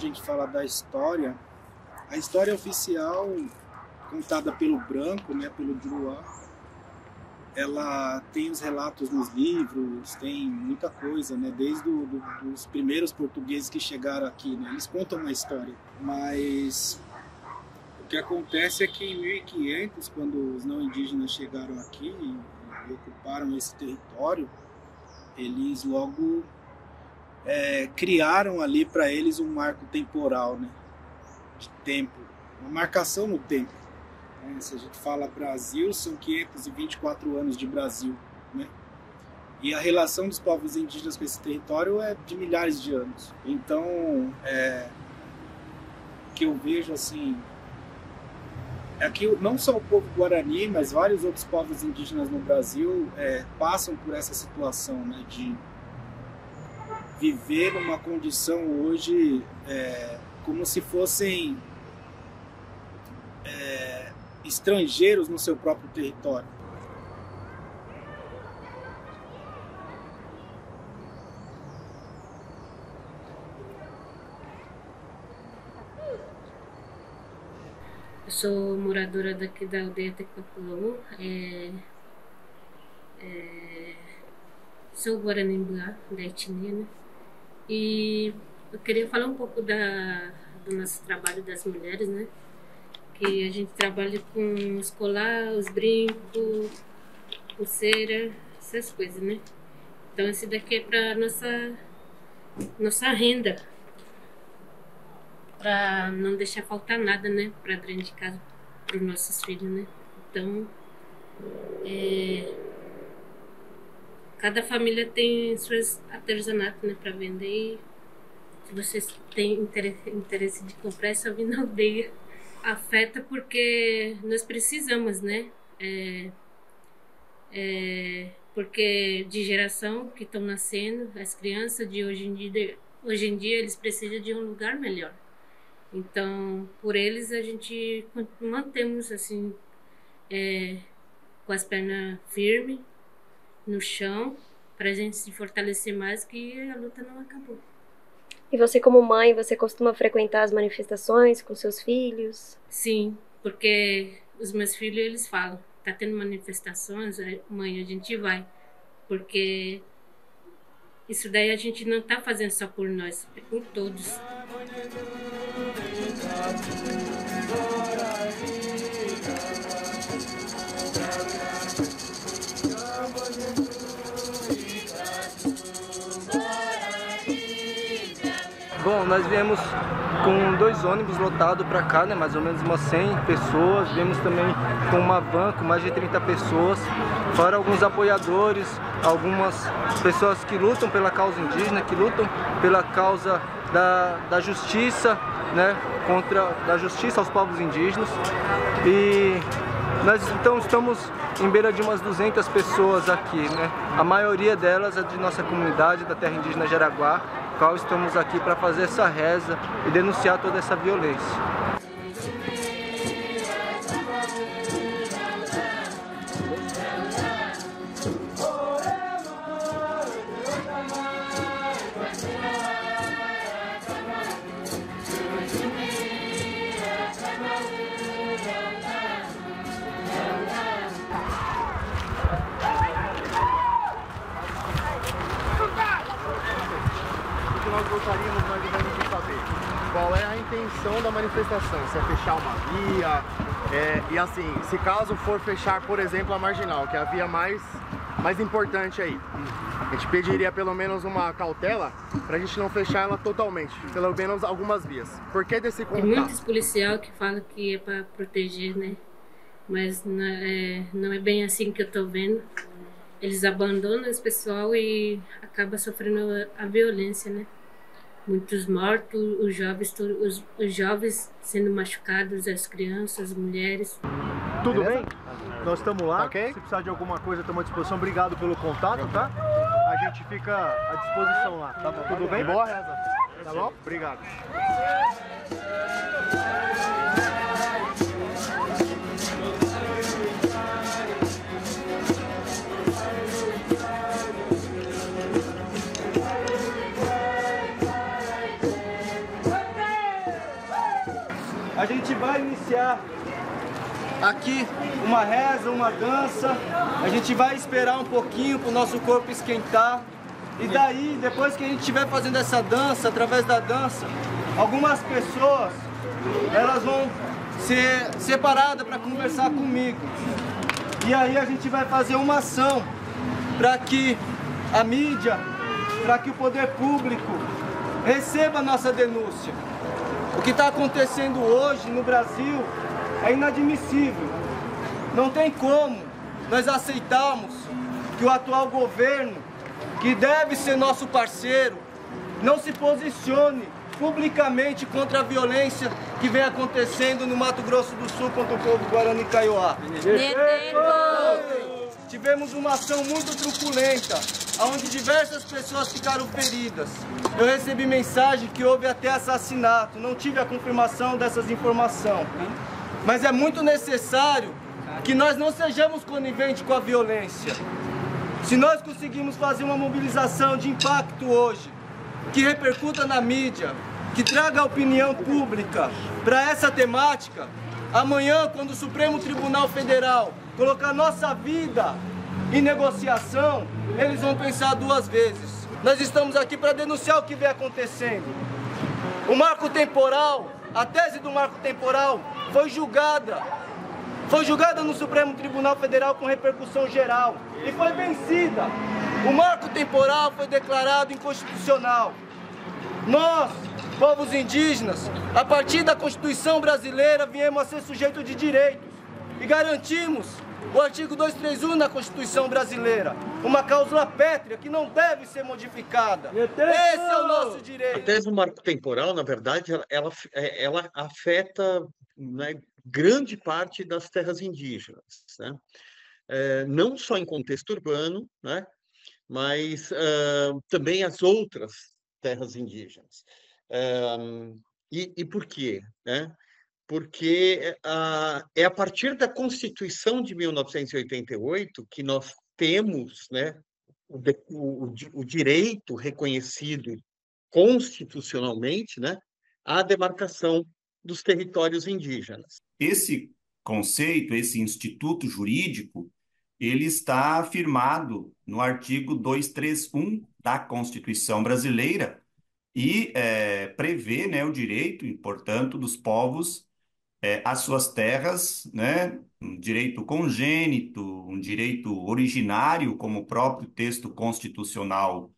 gente fala da história, a história oficial contada pelo Branco, né, pelo Juruá, ela tem os relatos nos livros, tem muita coisa, né, desde os primeiros portugueses que chegaram aqui, né, eles contam uma história. Mas o que acontece é que em 1500, quando os não indígenas chegaram aqui e ocuparam esse território, eles logo criaram ali para eles um marco temporal, né, de tempo, uma marcação no tempo. Se a gente fala Brasil, são 524 anos de Brasil, né? E a relação dos povos indígenas com esse território é de milhares de anos. Então, o que eu vejo assim é que não só o povo guarani, mas vários outros povos indígenas no Brasil passam por essa situação, né, de viver numa condição hoje como se fossem estrangeiros no seu próprio território. Eu sou moradora daqui da aldeia Tecapulão, sou guaranimbá da etnia, né? E eu queria falar um pouco do nosso trabalho das mulheres, né? Que a gente trabalha com escolar, os brincos, pulseira, essas coisas, né? Então esse daqui é para nossa renda, para não deixar faltar nada, né? Para dentro de casa, para os nossos filhos, né? Então, cada família tem seus artesanatos, né? Para vender. Se vocês têm interesse de comprar, é só vir na aldeia. Afeta porque nós precisamos, né? Porque de geração que estão nascendo, as crianças de hoje em dia eles precisam de um lugar melhor. Então, por eles a gente mantemos assim, com as pernas firmes no chão, para a gente se fortalecer mais, que a luta não acabou. E você, como mãe, você costuma frequentar as manifestações com seus filhos? Sim, porque os meus filhos, eles falam, tá tendo manifestações, mãe, a gente vai. Porque isso daí a gente não tá fazendo só por nós, é por todos. Bom, nós viemos com 2 ônibus lotados para cá, né, mais ou menos umas 100 pessoas. Viemos também com uma van com mais de 30 pessoas, fora alguns apoiadores, algumas pessoas que lutam pela causa indígena, que lutam pela causa da justiça, né, da justiça aos povos indígenas. E nós então estamos em beira de umas 200 pessoas aqui, né? A maioria delas é de nossa comunidade da terra indígena Jaraguá, qual estamos aqui para fazer essa reza e denunciar toda essa violência. Nós gostaríamos mais ou menos de saber qual é a intenção da manifestação, se é fechar uma via, e assim, se caso for fechar, por exemplo, a Marginal, que é a via mais importante aí, a gente pediria pelo menos uma cautela para a gente não fechar ela totalmente, pelo menos algumas vias. Por que desse contato? Tem muitos policiais que falam que é para proteger, né? Mas não é bem assim que eu tô vendo. Eles abandonam esse pessoal e acabam sofrendo a violência, né? Muitos mortos, os jovens sendo machucados, as crianças, as mulheres. Tudo bem? Nós estamos lá. Okay. Se precisar de alguma coisa, estamos à disposição. Obrigado pelo contato, tá? A gente fica à disposição lá. Tá bom? Tudo bem? Boa reza. Tá bom? Obrigado. a gente vai iniciar aqui uma reza, uma dança. A gente vai esperar um pouquinho para o nosso corpo esquentar. E daí, depois que a gente estiver fazendo essa dança, através da dança, algumas pessoas, elas vão ser separadas para conversar comigo. E aí a gente vai fazer uma ação para que a mídia, para que o poder público receba a nossa denúncia. O que está acontecendo hoje no Brasil é inadmissível. Não tem como nós aceitarmos que o atual governo, que deve ser nosso parceiro, não se posicione publicamente contra a violência que vem acontecendo no Mato Grosso do Sul contra o povo Guarani Kaiowá. Tivemos uma ação muito truculenta, onde diversas pessoas ficaram feridas. Eu recebi mensagem que houve até assassinato, não tive a confirmação dessas informações. Mas é muito necessário que nós não sejamos coniventes com a violência. Se nós conseguimos fazer uma mobilização de impacto hoje, que repercuta na mídia, que traga a opinião pública para essa temática, amanhã, quando o Supremo Tribunal Federal colocar nossa vida em negociação, eles vão pensar duas vezes. Nós estamos aqui para denunciar o que vem acontecendo. O marco temporal, a tese do marco temporal foi julgada no Supremo Tribunal Federal com repercussão geral e foi vencida. O marco temporal foi declarado inconstitucional. Nós, povos indígenas, a partir da Constituição brasileira, viemos a ser sujeitos de direitos e garantimos o artigo 231 da Constituição brasileira, uma cláusula pétrea que não deve ser modificada. Esse é o nosso direito. A tese do marco temporal, na verdade, ela afeta, né, grande parte das terras indígenas, né? Não só em contexto urbano, né, mas também as outras terras indígenas. E por quê? Né? Porque é a partir da Constituição de 1988 que nós temos, né, o direito reconhecido constitucionalmente, né, à demarcação dos territórios indígenas. Esse conceito, esse instituto jurídico, ele está afirmado no artigo 231 da Constituição brasileira e prevê, né, o direito, portanto, dos povos às suas terras, né, um direito congênito, um direito originário, como o próprio texto constitucional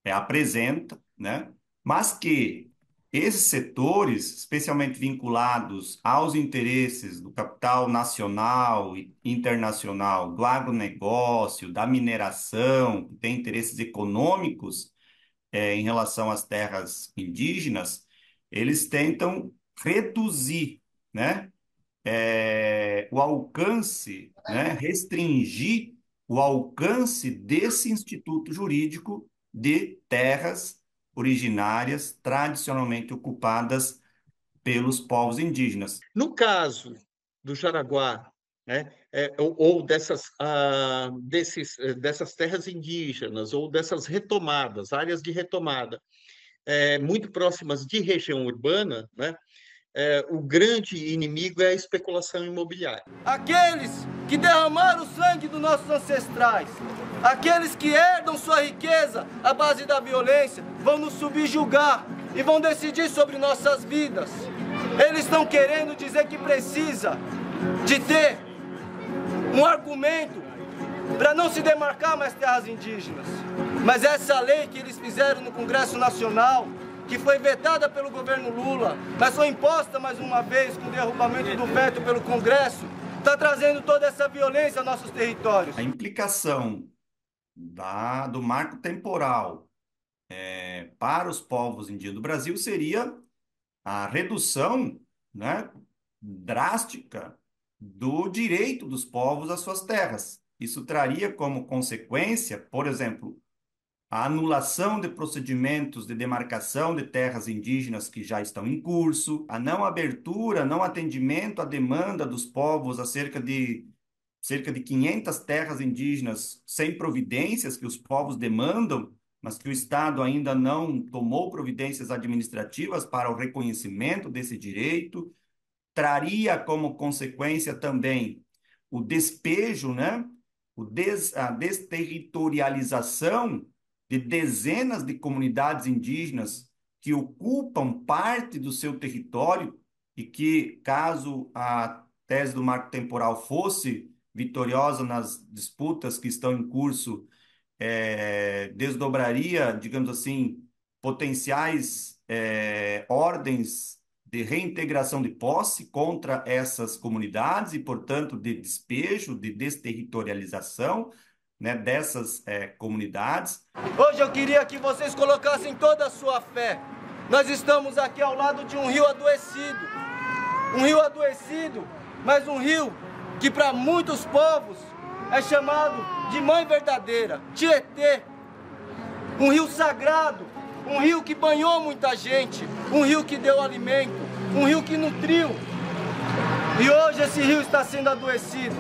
apresenta, né, mas que esses setores, especialmente vinculados aos interesses do capital nacional e internacional, do agronegócio, da mineração, que tem interesses econômicos em relação às terras indígenas, eles tentam reduzir, né, o alcance, né, restringir o alcance desse instituto jurídico de terras originárias tradicionalmente ocupadas pelos povos indígenas. No caso do Jaraguá, né, ou dessas terras indígenas, ou dessas retomadas, áreas de retomada, muito próximas de região urbana, né, o grande inimigo é a especulação imobiliária. Aqueles que derramaram o sangue dos nossos ancestrais, aqueles que herdam sua riqueza à base da violência, vão nos subjugar e vão decidir sobre nossas vidas. Eles estão querendo dizer que precisa de ter um argumento para não se demarcar mais terras indígenas. Mas essa lei que eles fizeram no Congresso Nacional, que foi vetada pelo governo Lula, mas foi imposta mais uma vez com o derrubamento do veto pelo Congresso, está trazendo toda essa violência aos nossos territórios. A implicação do marco temporal para os povos indígenas do Brasil seria a redução, né, drástica do direito dos povos às suas terras. Isso traria como consequência, por exemplo, a anulação de procedimentos de demarcação de terras indígenas que já estão em curso, a não abertura, não atendimento à demanda dos povos acerca de cerca de 500 terras indígenas sem providências que os povos demandam, mas que o Estado ainda não tomou providências administrativas para o reconhecimento desse direito. traria como consequência também o despejo, né? A desterritorialização de dezenas de comunidades indígenas que ocupam parte do seu território e que, caso a tese do marco temporal fosse vitoriosa nas disputas que estão em curso, desdobraria, digamos assim, potenciais ordens de reintegração de posse contra essas comunidades e, portanto, de despejo, de desterritorialização, né, dessas comunidades. Hoje eu queria que vocês colocassem toda a sua fé. Nós estamos aqui ao lado de um rio adoecido. Um rio adoecido, mas um rio que para muitos povos é chamado de Mãe Verdadeira, Tietê. Um rio sagrado, um rio que banhou muita gente, um rio que deu alimento, um rio que nutriu. E hoje esse rio está sendo adoecido.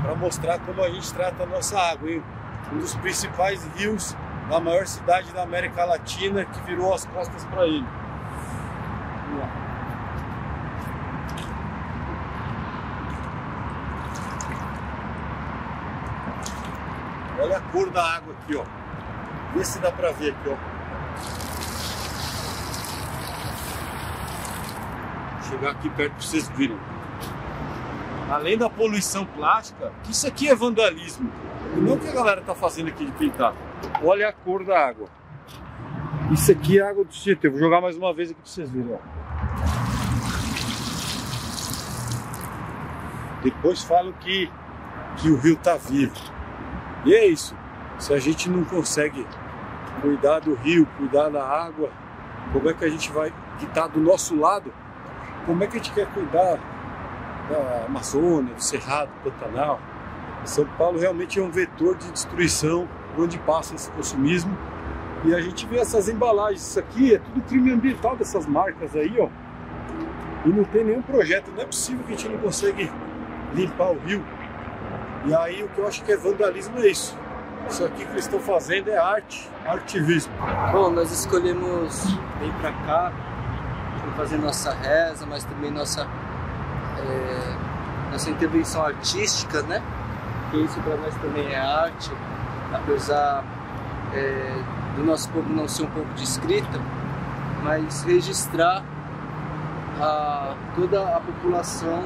Para mostrar como a gente trata a nossa água, hein? Um dos principais rios da maior cidade da América Latina que virou as costas para ele. Vamos lá. Olha a cor da água aqui, ó. Vê se dá para ver aqui, ó. Vou chegar aqui perto para vocês verem. Além da poluição plástica, que isso aqui é vandalismo. E não o que a galera tá fazendo aqui de pintar. Olha a cor da água. Isso aqui é água do Tietê. Vou jogar mais uma vez aqui para vocês verem, ó. Depois falam que o rio tá vivo. E é isso. Se a gente não consegue cuidar do rio, cuidar da água, como é que a gente vai, que tá do nosso lado, como é que a gente quer cuidar da Amazônia, do Cerrado, do Pantanal? São Paulo realmente é um vetor de destruição onde passa esse consumismo. E a gente vê essas embalagens, isso aqui é tudo crime ambiental dessas marcas aí, ó. E não tem nenhum projeto, não é possível que a gente não consegue limpar o rio. E aí o que eu acho que é vandalismo é isso. Isso aqui que eles estão fazendo é arte, ativismo. Bom, nós escolhemos vir para cá para fazer nossa reza, mas também nossa intervenção artística, né? Porque isso para nós também é arte, apesar do nosso povo não ser um povo de escrita, mas registrar a toda a população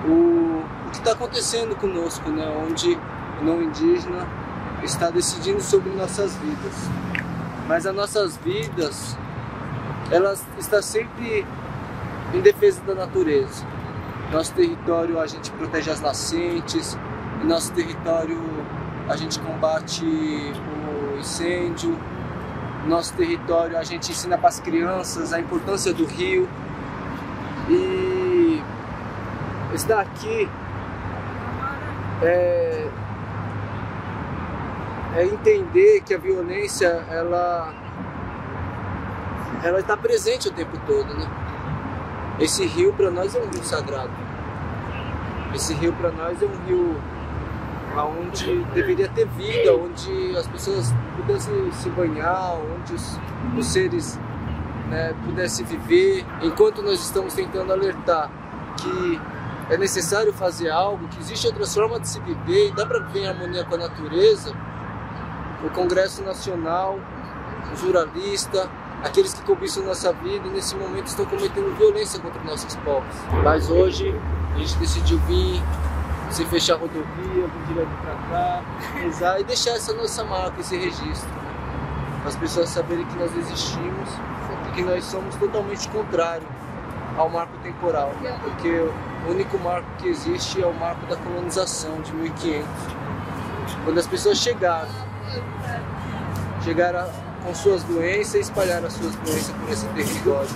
o que está acontecendo conosco, né? Onde o não indígena está decidindo sobre nossas vidas. Mas as nossas vidas, elas estão sempre em defesa da natureza. Nosso território a gente protege as nascentes, em nosso território a gente combate o incêndio, no nosso território a gente ensina para as crianças a importância do rio. E estar aqui é entender que a violência ela está presente o tempo todo, né? Esse rio para nós é um rio sagrado. Esse rio para nós é um rio onde deveria ter vida, onde as pessoas pudessem se banhar, onde os seres, né, pudessem viver. Enquanto nós estamos tentando alertar que é necessário fazer algo, que existe outras formas de se viver e dá para viver em harmonia com a natureza, o Congresso Nacional, o Ruralista, aqueles que cobiçam nossa vida, nesse momento estão cometendo violência contra nossos povos. Mas hoje a gente decidiu vir, sem fechar a rodovia, vir direto para cá, rezar e deixar essa nossa marca, esse registro, para as pessoas saberem que nós existimos e que nós somos totalmente contrário ao marco temporal, porque o único marco que existe é o marco da colonização de 1500, quando as pessoas chegaram com suas doenças e espalharam as suas doenças por esse território.